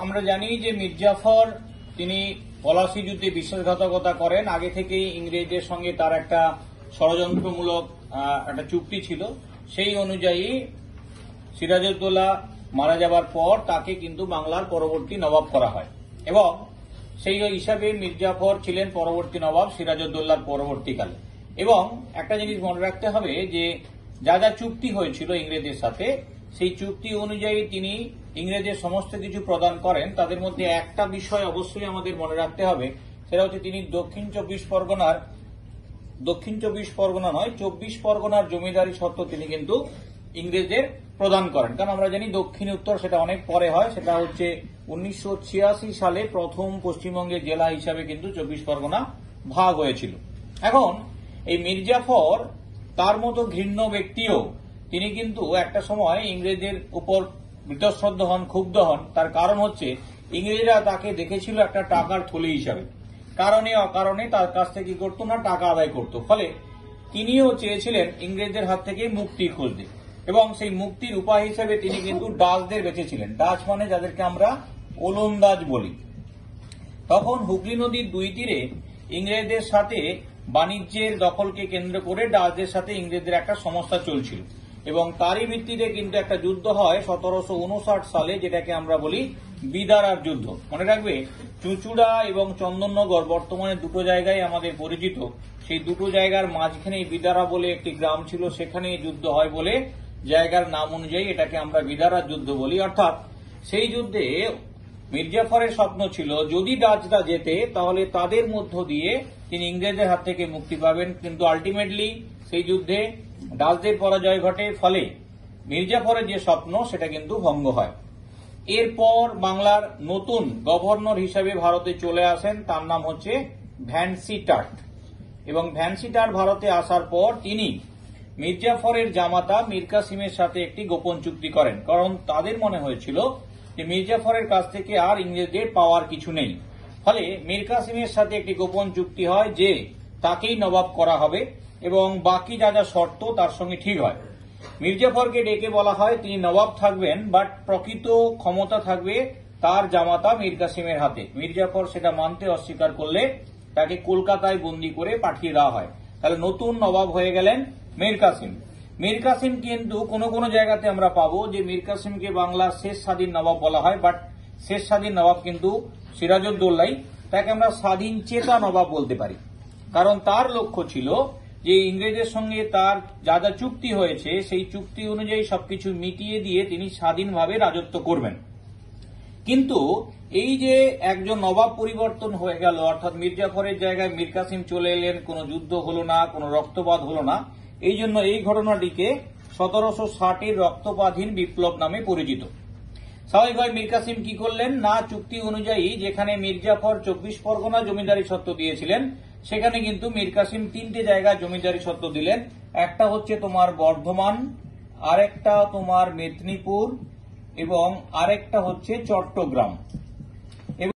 আমরা জানি যে মীর জাফর তিনি পলাশী যুদ্ধে বিশ্বাসঘাতকতা করেন। আগে থেকেই ইংরেজদের সঙ্গে তার একটা ষড়যন্ত্রমূলক একটা চুক্তি ছিল। সেই অনুযায়ী সিরাজউদ্দৌলা মারা যাবার পর তাকে কিন্তু বাংলার পরবর্তী নবাব করা হয় এবং সেই হিসাবে মীর জাফর ছিলেন পরবর্তী নবাব সিরাজউদ্দৌলার পরবর্তীকালে। এবং একটা জিনিস মনে রাখতে হবে যে যা যা চুক্তি হয়েছিল ইংরেজদের সাথে, সেই চুক্তি অনুযায়ী তিনি ইংরেজদের সমস্ত কিছু প্রদান করেন। তাদের মধ্যে একটা বিষয় অবশ্যই আমাদের মনে রাখতে হবে, সেটা হচ্ছে তিনি দক্ষিণ চব্বিশ পরগনা নয় 24 পরগনার জমিদারি সত্ত্ব তিনি কিন্তু ইংরেজদের প্রদান করেন। কারণ আমরা জানি দক্ষিণ উত্তর সেটা অনেক পরে হয়, সেটা হচ্ছে 1986 সালে প্রথম পশ্চিমবঙ্গের জেলা হিসাবে কিন্তু 24 পরগনা ভাগ হয়েছিল। এখন এই মীর জাফর তার মতো ঘৃণ্য ব্যক্তিও তিনি কিন্তু একটা সময় ইংরেজদের উপর বীতশ্রদ্ধ হন, ক্ষুব্ধ হন। তার কারণ হচ্ছে ইংরেজরা তাকে দেখেছিল একটা টাকার থলি হিসাবে, কারণে অকারণে তার কাছ থেকে কি করতো না, টাকা আদায় করত। ফলে তিনিও চেয়েছিলেন ইংরেজদের হাত থেকে মুক্তি খুঁজতে এবং সেই মুক্তির উপায় হিসেবে তিনি কিন্তু ডাচদের বেঁচেছিলেন। ডাচ মানে যাদেরকে আমরা ওলন্দাজ বলি। তখন হুগলি নদীর দুই তীরে ইংরেজদের সাথে বাণিজ্যের দখলকে কেন্দ্র করে ডাচদের সাথে ইংরেজদের একটা সমস্যা চলছিল এবং তারই ভিত্তিতে কিন্তু একটা যুদ্ধ হয় 1759 সালে, যেটাকে আমরা বলি বিদারার যুদ্ধ। মনে রাখবে, চুঁচুড়া এবং চন্দননগর বর্তমানে দুটো জায়গায় আমাদের পরিচিত। সেই দুটো জায়গার মাঝখানে বিদারা বলে একটি গ্রাম ছিল, সেখানে যুদ্ধ হয় বলে জায়গার নাম অনুযায়ী এটাকে আমরা বিদারার যুদ্ধ বলি। অর্থাৎ সেই যুদ্ধে মীর জাফরের স্বপ্ন ছিল যদি ডাচরা জেতে তাহলে তাদের মধ্য দিয়ে তিনি ইংরেজদের হাত থেকে মুক্তি পাবেন, কিন্তু আলটিমেটলি সেই যুদ্ধে ডাচদের পরাজয় ঘটে। ফলে মীর জাফরের যে স্বপ্ন সেটা কিন্তু ভঙ্গ হয়। এরপর বাংলার নতুন গভর্নর হিসেবে ভারতে চলে আসেন, তার নাম হচ্ছে ভ্যানসিটার্ট। এবং ভ্যানসিটার্ট ভারতে আসার পর তিনি মীর জাফরের জামাতা মীর কাসিমের সাথে একটি গোপন চুক্তি করেন, কারণ তাদের মনে হয়েছিল যে মীর জাফরের কাছ থেকে আর ইংরেজদের পাওয়ার কিছু নেই। ফলে মীর কাসিমের সাথে একটি গোপন চুক্তি হয় যে তাকেই নবাব করা হবে এবং বাকি যা যা শর্ত তার সঙ্গে ঠিক হয়। মীর জাফরকে ডেকে বলা হয় তিনি নবাব থাকবেন, বাট প্রকৃত ক্ষমতা থাকবে তার জামাতা মীর কাসিমের হাতে। মীর জাফর সেটা মানতে অস্বীকার করলে তাকে কলকাতায় বন্দী করে পাঠিয়ে দেওয়া হয়। তাহলে নতুন নবাব হয়ে গেলেন মীর কাসিম। মীর কাসিম কিন্তু কোন কোন জায়গাতে আমরা পাবো যে মীর কাসিমকে বাংলার শেষ স্বাধীন নবাব বলা হয়, বাট শেষ স্বাধীন নবাব কিন্তু সিরাজউদ্দৌলাই। তাকে আমরা স্বাধীন চেতা নবাব বলতে পারি, কারণ তার লক্ষ্য ছিল যে ইংরেজের সঙ্গে তার যা যা চুক্তি হয়েছে সেই চুক্তি অনুযায়ী সবকিছু মিটিয়ে দিয়ে তিনি স্বাধীনভাবে রাজত্ব করবেন। কিন্তু এই যে একজন নবাব পরিবর্তন হয়ে গেল, অর্থাৎ মীর জাফরের জায়গায় মীর কাসিম চলে এলেন, কোনো যুদ্ধ হলো না, কোনো রক্তপাত হলো না, এই জন্য এই ঘটনাটিকে 1760-এর রক্তপাতহীন বিপ্লব নামে পরিচিত। স্বাভাবিকভাবে মীর কাসিম কি করলেন না, চুক্তি অনুযায়ী যেখানে মীর জাফর 24 পরগনা জমিদারি সত্ত্ব দিয়েছিলেন, সেখানে কিন্তু মীর কাসিম 3টে জায়গা জমিদারি সত্ত্ব দিলেন। একটা হচ্ছে তোমার বর্ধমান, আরেকটা তোমার মেদিনীপুর এবং আরেকটা হচ্ছে চট্টগ্রাম।